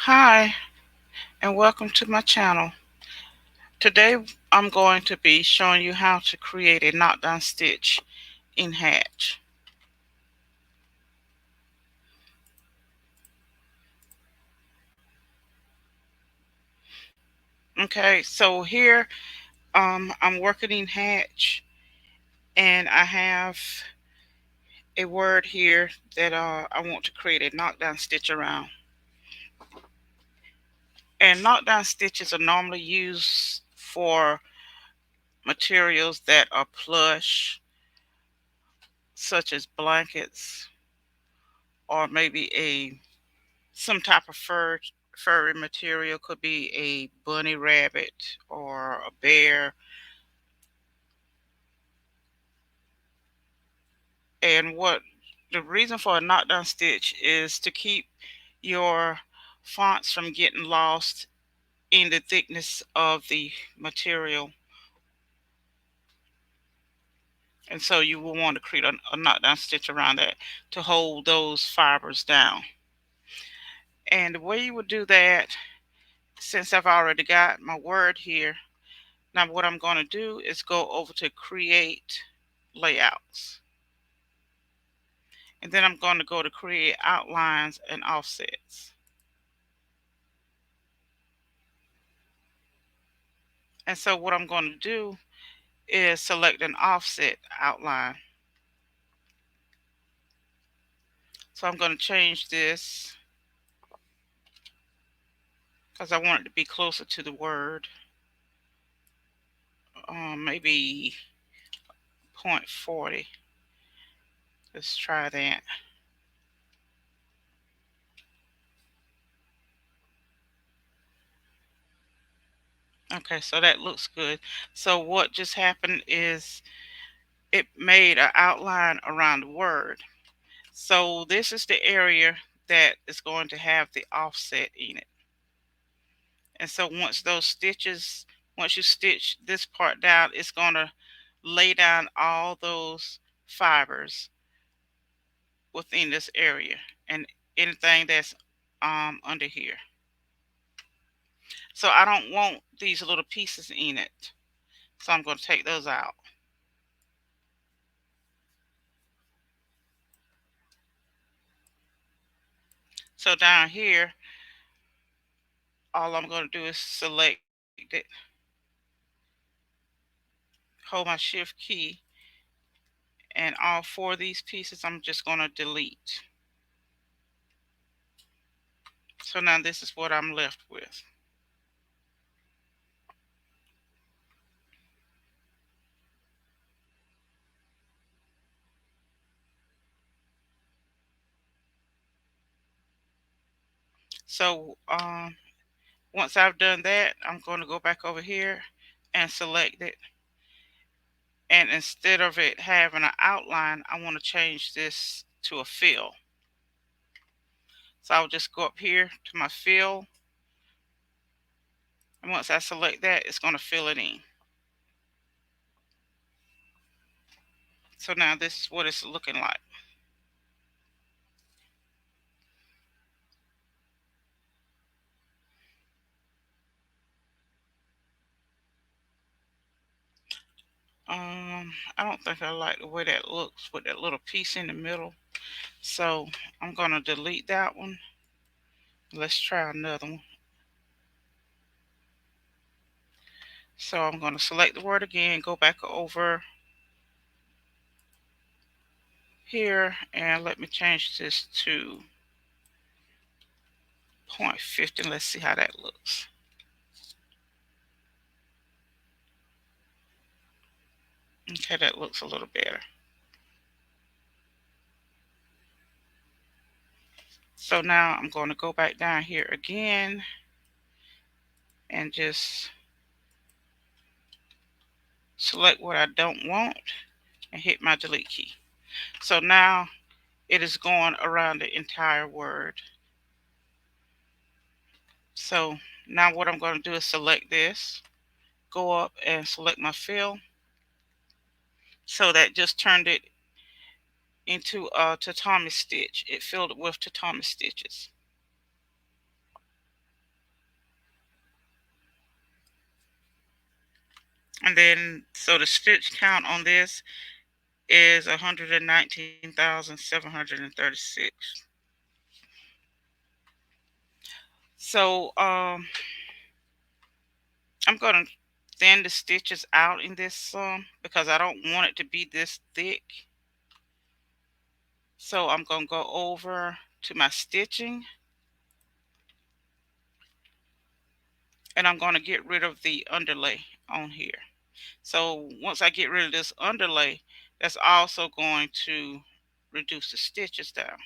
Hi, and welcome to my channel. Today I'm going to be showing you how to create a knockdown stitch in Hatch. Okay, so here I'm working in Hatch, and I have a word here that I want to create a knockdown stitch around. And knockdown stitches are normally used for materials that are plush, such as blankets, or maybe a some type of furry material. Could be a bunny rabbit or a bear. And what the reason for a knockdown stitch is to keep your fonts from getting lost in the thickness of the material. And so you will want to create a knockdown stitch around that to hold those fibers down. And the way you would do that, since I've already got my word here, now what I'm going to do is go over to create layouts. And then I'm going to go to create outlines and offsets. And so what I'm going to do is select an offset outline. So I'm going to change this because I want it to be closer to the word. Maybe 0.40. Let's try that. Okay, so that looks good. So what just happened is it made an outline around the word. So this is the area that is going to have the offset in it. And so once you stitch this part down, it's going to lay down all those fibers within this area and anything that's under here. So I don't want these little pieces in it. So I'm going to take those out. So down here, all I'm going to do is select it, hold my shift key, and all four of these pieces I'm just going to delete. So now this is what I'm left with. So once I've done that, I'm going to go back over here and select it. And instead of it having an outline, I want to change this to a fill. So I'll just go up here to my fill. And once I select that, it's going to fill it in. So now this is what it's looking like. I don't think I like the way that looks with that little piece in the middle. So I'm going to delete that one. Let's try another one. So I'm going to select the word again, go back over here, and let me change this to 0.50. Let's see how that looks. Okay, that looks a little better. So now I'm going to go back down here again and just select what I don't want and hit my delete key. So now it is going around the entire word. So now what I'm going to do is select this, go up and select my fill. So that just turned it into a tatami stitch. It filled it with tatami stitches. And then, so the stitch count on this is 119,736. So I'm gonna thin the stitches out in this some because I don't want it to be this thick. So I'm gonna go over to my stitching, and I'm gonna get rid of the underlay on here. So once I get rid of this underlay, that's also going to reduce the stitches down.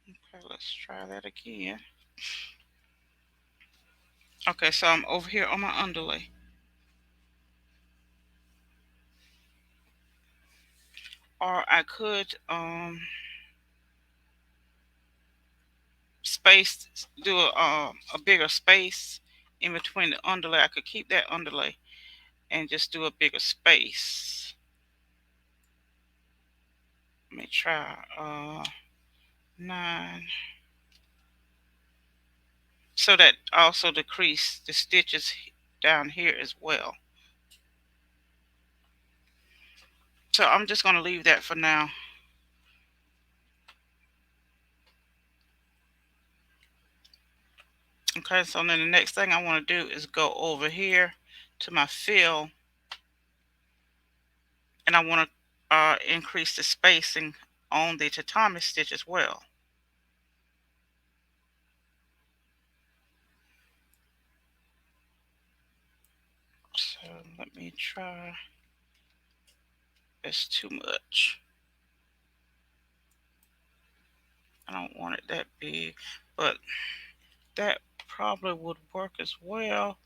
Okay, let's try that again. Okay, so I'm over here on my underlay. Or I could space, do a bigger space in between the underlay. I could keep that underlay and just do a bigger space. Let me try 9. So that also decrease the stitches down here as well. So I'm just going to leave that for now. Okay, so then the next thing I want to do is go over here to my fill, and I want to increase the spacing on the tatami stitch as well. So let me try. It's too much. I don't want it that big, but that probably would work as well.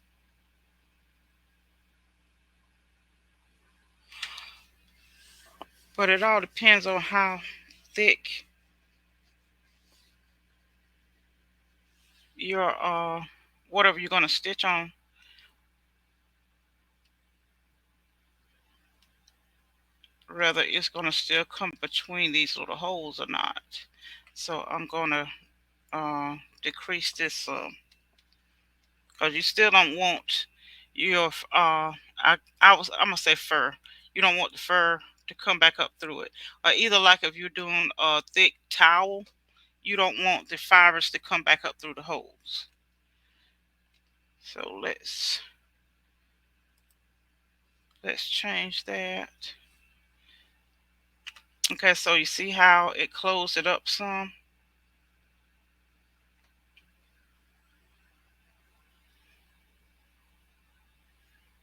But it all depends on how thick your whatever you're gonna stitch on, whether it's gonna still come between these little holes or not. So I'm gonna decrease this because you still don't want your I'm gonna say fur. You don't want the fur to come back up through it. Or either like if you're doing a thick towel, you don't want the fibers to come back up through the holes. So let's change that. Okay, so you see how it closed it up some?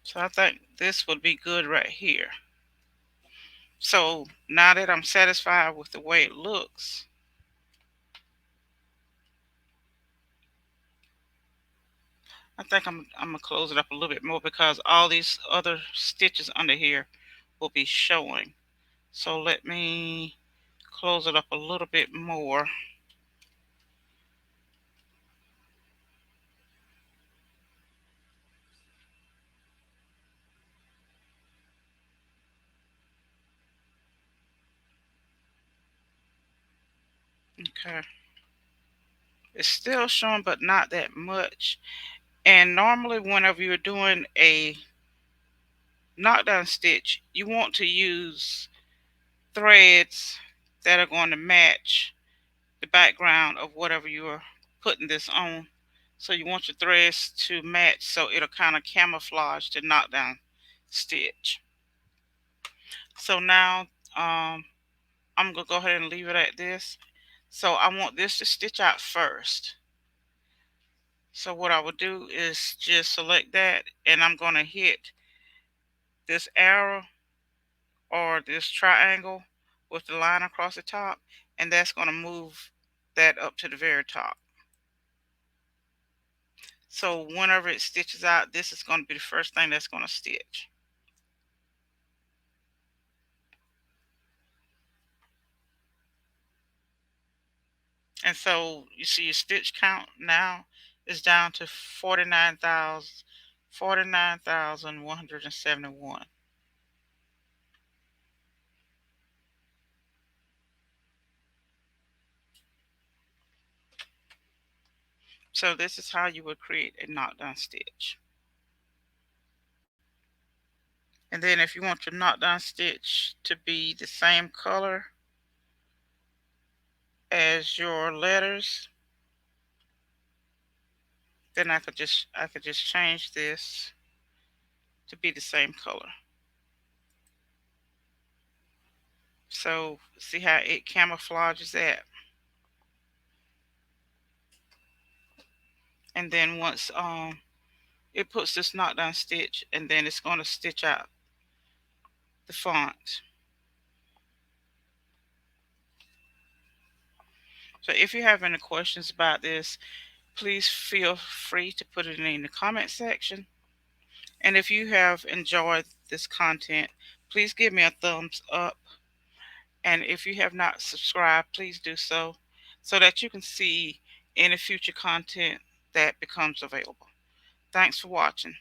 So I think this would be good right here. So now that I'm satisfied with the way it looks, I think I'm gonna close it up a little bit more because all these other stitches under here will be showing. So let me close it up a little bit more. Okay. It's still showing, but not that much. And normally whenever you're doing a knockdown stitch, you want to use threads that are going to match the background of whatever you're putting this on. So you want your threads to match so it'll kind of camouflage the knockdown stitch. So now I'm going to go ahead and leave it at this. So I want this to stitch out first. So what I would do is just select that, and I'm going to hit this arrow or this triangle with the line across the top, and that's going to move that up to the very top. So whenever it stitches out, this is going to be the first thing that's going to stitch. And so you see your stitch count now is down to 49,171. So this is how you would create a knockdown stitch. And then if you want your knockdown stitch to be the same color as your letters, then I could just change this to be the same color. So see how it camouflages that. And then once it puts this knockdown stitch, and then it's going to stitch out the font. So if you have any questions about this, please feel free to put it in the comment section. And if you have enjoyed this content, please give me a thumbs up. And if you have not subscribed, please do so that you can see any future content that becomes available. Thanks for watching.